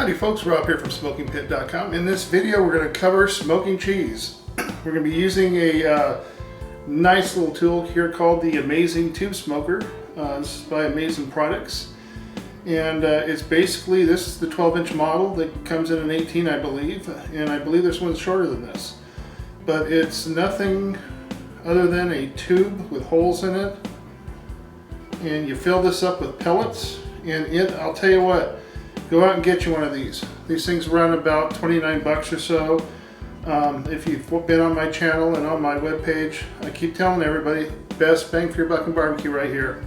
Howdy folks, Rob here from SmokingPit.com. In this video we're going to cover smoking cheese. We're going to be using a nice little tool here called the Amaze-N-Tube-Smoker. This is by Amaze-N Products. And it's basically, this is the 12-inch model that comes in an 18 I believe. And I believe this one's shorter than this. But it's nothing other than a tube with holes in it. And you fill this up with pellets. And I'll tell you what, go out and get you one of these. These things run about 29 bucks or so. If you've been on my channel and on my webpage, I keep telling everybody, best bang for your buck in barbecue right here.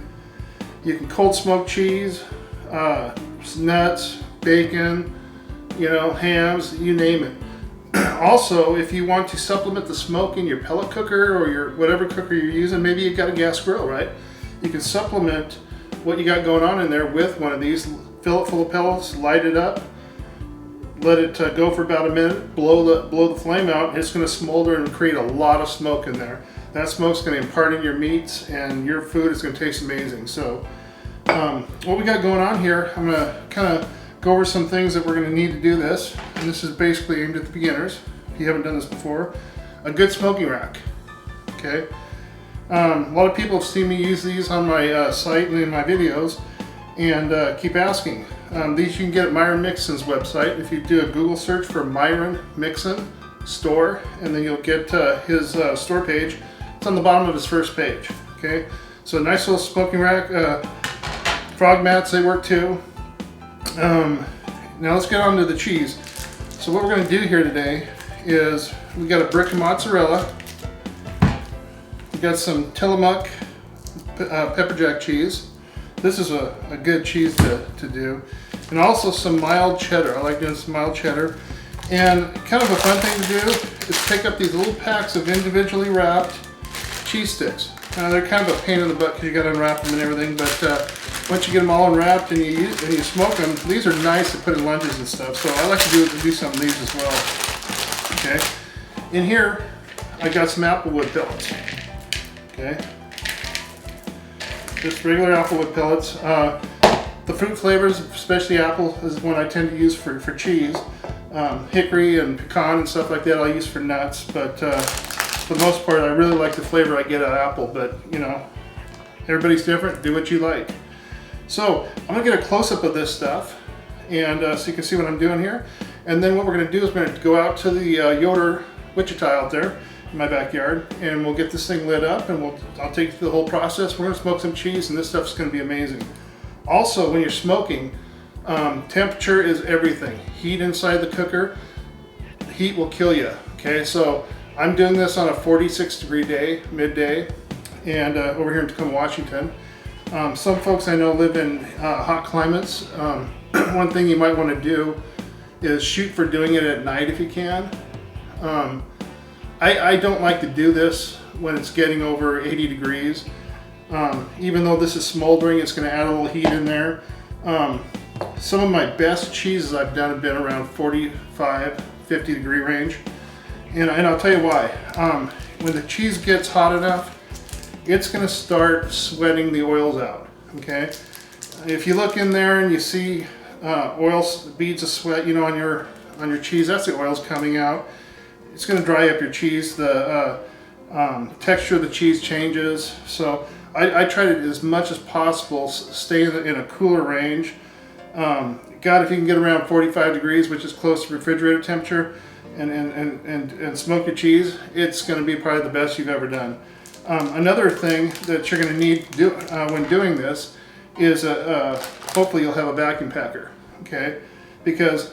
You can cold smoke cheese, nuts, bacon, hams, you name it. Also, if you want to supplement the smoke in your pellet cooker or your whatever cooker you're using, maybe you've got a gas grill, right? You can supplement what you got going on in there with one of these. Fill it full of pellets, light it up, let it go for about a minute, blow the flame out. It's going to smolder and create a lot of smoke in there. That smoke's going to impart in your meats and your food is going to taste amazing. So what we got going on here, I'm going to kind of go over some things that we're going to need to do this. And this is basically aimed at the beginners, if you haven't done this before. A good smoking rack, okay? A lot of people have seen me use these on my site and in my videos, and keep asking. These you can get at Myron Mixon's website. If you do a Google search for Myron Mixon store, and then you'll get his store page. It's on the bottom of his first page. Okay, so a nice little smoking rack. Frog mats, they work too. Now let's get on to the cheese. So what we're going to do here today is we got a brick of mozzarella. We got some Tillamook pepper jack cheese. This is a good cheese to do. And also some mild cheddar. I like doing some mild cheddar. And kind of a fun thing to do is pick up these little packs of individually wrapped cheese sticks. They're kind of a pain in the butt because you got to unwrap them and everything, but once you get them all unwrapped and you smoke them, these are nice to put in lunches and stuff. So I like to do some of these as well. Okay. In here, I got some applewood pellets. Okay. Just regular applewood pellets. The fruit flavors, especially apple, is one I tend to use for cheese. Hickory and pecan and stuff like that I'll use for nuts, but for the most part I really like the flavor I get out of apple, but everybody's different, do what you like. So I'm going to get a close-up of this stuff, and so you can see what I'm doing here. And then what we're going to do is we're going to go out to the Yoder Wichita out there in my backyard, and we'll get this thing lit up, and I'll take you through the whole process. We're going to smoke some cheese, and this stuff's going to be amazing. Also, when you're smoking, temperature is everything. Heat inside the cooker, heat will kill you. Okay, so I'm doing this on a 46-degree day, midday, and over here in Tacoma, Washington. Some folks I know live in hot climates. One thing you might want to do is shoot for doing it at night if you can. I don't like to do this when it's getting over 80 degrees. Even though this is smoldering, it's going to add a little heat in there. Some of my best cheeses I've done have been around 45, 50 degree range. And I'll tell you why. When the cheese gets hot enough, it's going to start sweating the oils out. Okay? If you look in there and you see beads of sweat, on your cheese, that's the oils coming out. It's going to dry up your cheese. The texture of the cheese changes. So I try to, as much as possible, stay in a cooler range. God, if you can get around 45 degrees, which is close to refrigerator temperature, and smoke your cheese, it's going to be probably the best you've ever done. Another thing that you're going to need to do when doing this is hopefully you'll have a vacuum packer. Okay, because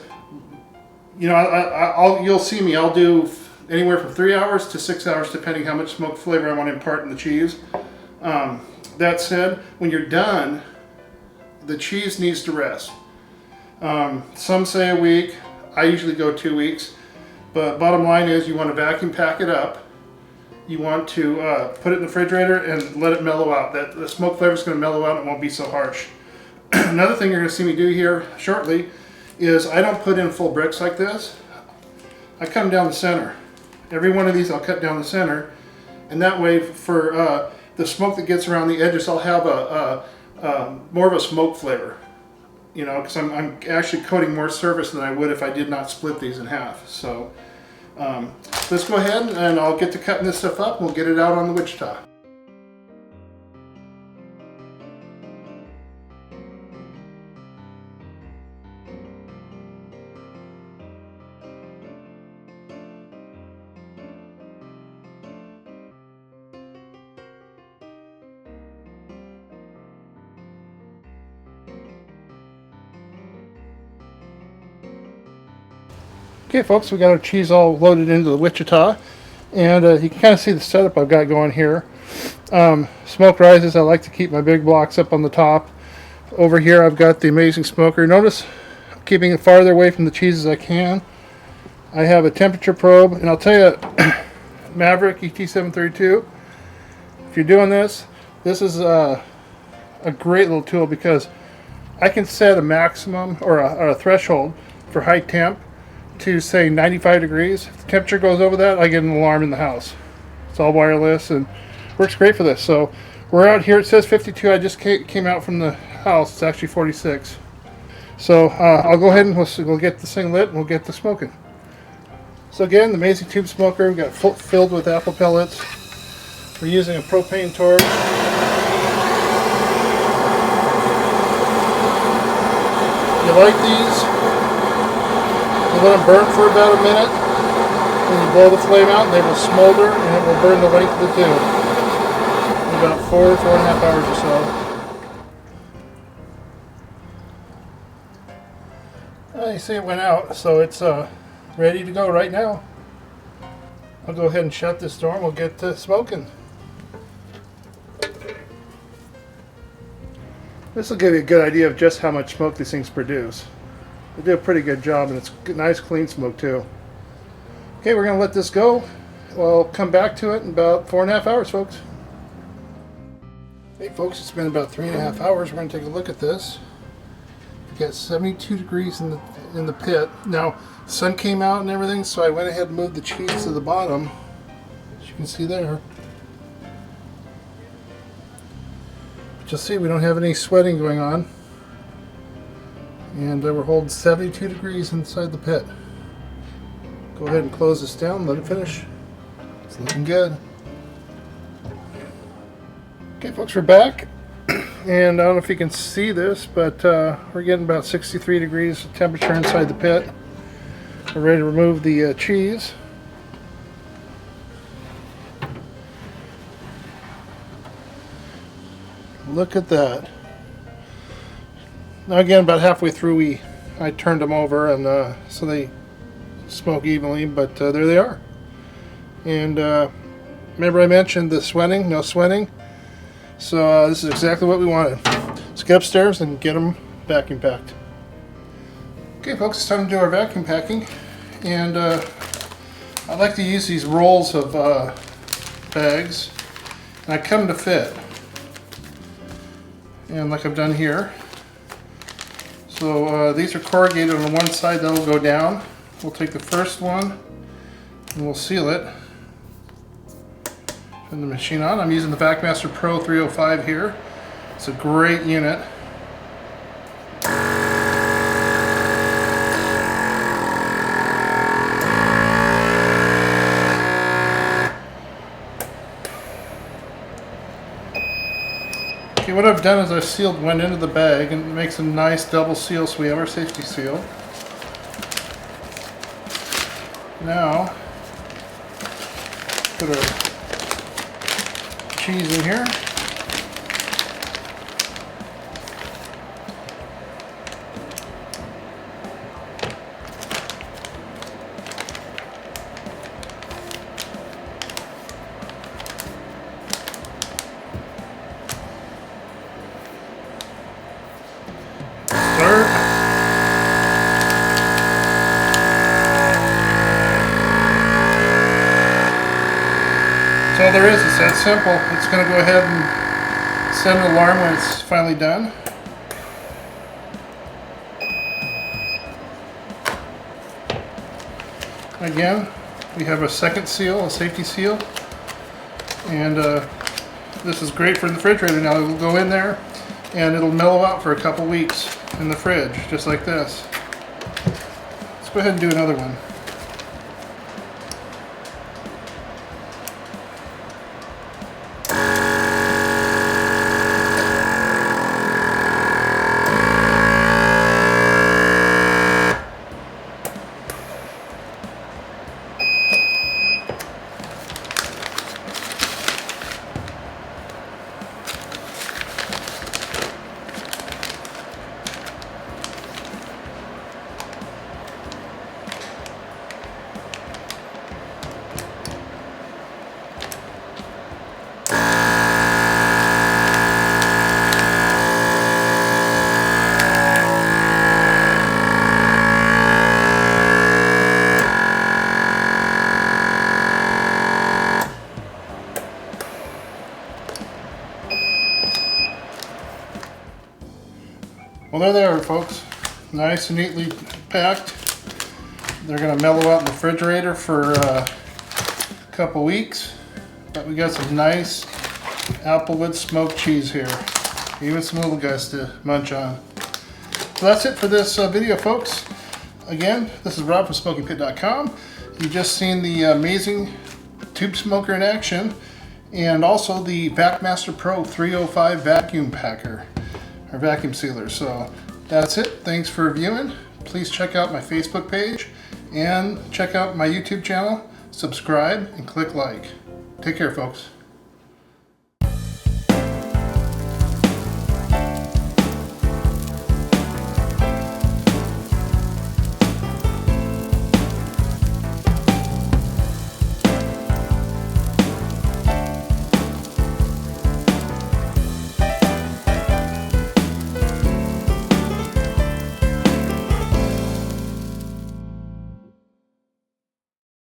you'll see me. I'll do anywhere from 3 hours to 6 hours, depending how much smoke flavor I want to impart in the cheese. That said, when you're done, the cheese needs to rest. Some say a week. I usually go 2 weeks. But bottom line is you want to vacuum pack it up. You want to put it in the refrigerator and let it mellow out. The smoke flavor is going to mellow out and it won't be so harsh. Another thing you're going to see me do here shortly is I don't put in full bricks like this. I cut them down the center. Every one of these I'll cut down the center, and that way for the smoke that gets around the edges, I'll have more of a smoke flavor. you know, because I'm actually coating more surface than I would if I did not split these in half. So let's go ahead and I'll get to cutting this stuff up. We'll get it out on the Wichita. Okay folks, we got our cheese all loaded into the Wichita, and you can kind of see the setup I've got going here. Smoke rises, I like to keep my big blocks up on the top. Over here I've got the Amaze-N-Smoker. Notice I'm keeping it farther away from the cheese as I can. I have a temperature probe, and I'll tell you, Maverick ET732, if you're doing this, this is a great little tool because I can set a maximum or a threshold for high temp to say 95 degrees. If the temperature goes over that, I get an alarm in the house. It's all wireless and works great for this. So we're out here, it says 52. I just came out from the house. It's actually 46. So I'll go ahead and we'll get this thing lit and we'll get to smoking. So again, the Amaze-N-Tube-Smoker, we've got filled with apple pellets. We're using a propane torch. You light these, you let them burn for about a minute, then you blow the flame out and they will smolder and it will burn the length of the tube. In about 4.5 hours or so. You see it went out, so it's ready to go right now. I'll go ahead and shut this door and we'll get to smoking. This will give you a good idea of just how much smoke these things produce. They do a pretty good job, and it's nice clean smoke too. Okay, we're going to let this go. We'll come back to it in about 4.5 hours, folks. Hey folks, it's been about 3.5 hours. We're going to take a look at this. We've got 72 degrees in the pit. Now, the sun came out and everything, so I went ahead and moved the cheese to the bottom, as you can see there. But you'll see we don't have any sweating going on. And we're holding 72 degrees inside the pit. Go ahead and close this down, let it finish. It's looking good. Okay folks, we're back. And I don't know if you can see this, but we're getting about 63 degrees temperature inside the pit. We're ready to remove the cheese. Look at that. Now again, about halfway through I turned them over and so they smoke evenly, but there they are. And remember I mentioned the sweating, no sweating. So this is exactly what we wanted. Let's get upstairs and get them vacuum packed. Okay folks, it's time to do our vacuum packing. And I like to use these rolls of bags, and I cut them to fit. And like I've done here. So these are corrugated on one side, that'll go down. We'll take the first one and we'll seal it. Turn the machine on. I'm using the VacMaster Pro 305 here. It's a great unit. Okay, what I've done is I've sealed one end of the bag, and it makes a nice double seal, so we have our safety seal. Now, put our cheese in here. That's all there is. It's that simple. It's going to go ahead and send an alarm when it's finally done. Again, we have a second seal, a safety seal, and this is great for the refrigerator. Now it will go in there, and it'll mellow out for a couple weeks in the fridge, just like this. Let's go ahead and do another one. Well, there they are, folks. Nice and neatly packed. They're going to mellow out in the refrigerator for a couple weeks. But we got some nice applewood smoked cheese here. Even some little guys to munch on. So that's it for this video, folks. Again, this is Rob from SmokingPit.com. You just seen the Amaze-N-Tube-Smoker in action, and also the Vac-Master Pro 305 vacuum packer, or vacuum sealer. So that's it. Thanks for viewing. Please check out my Facebook page and check out my YouTube channel. Subscribe and click like. Take care, folks.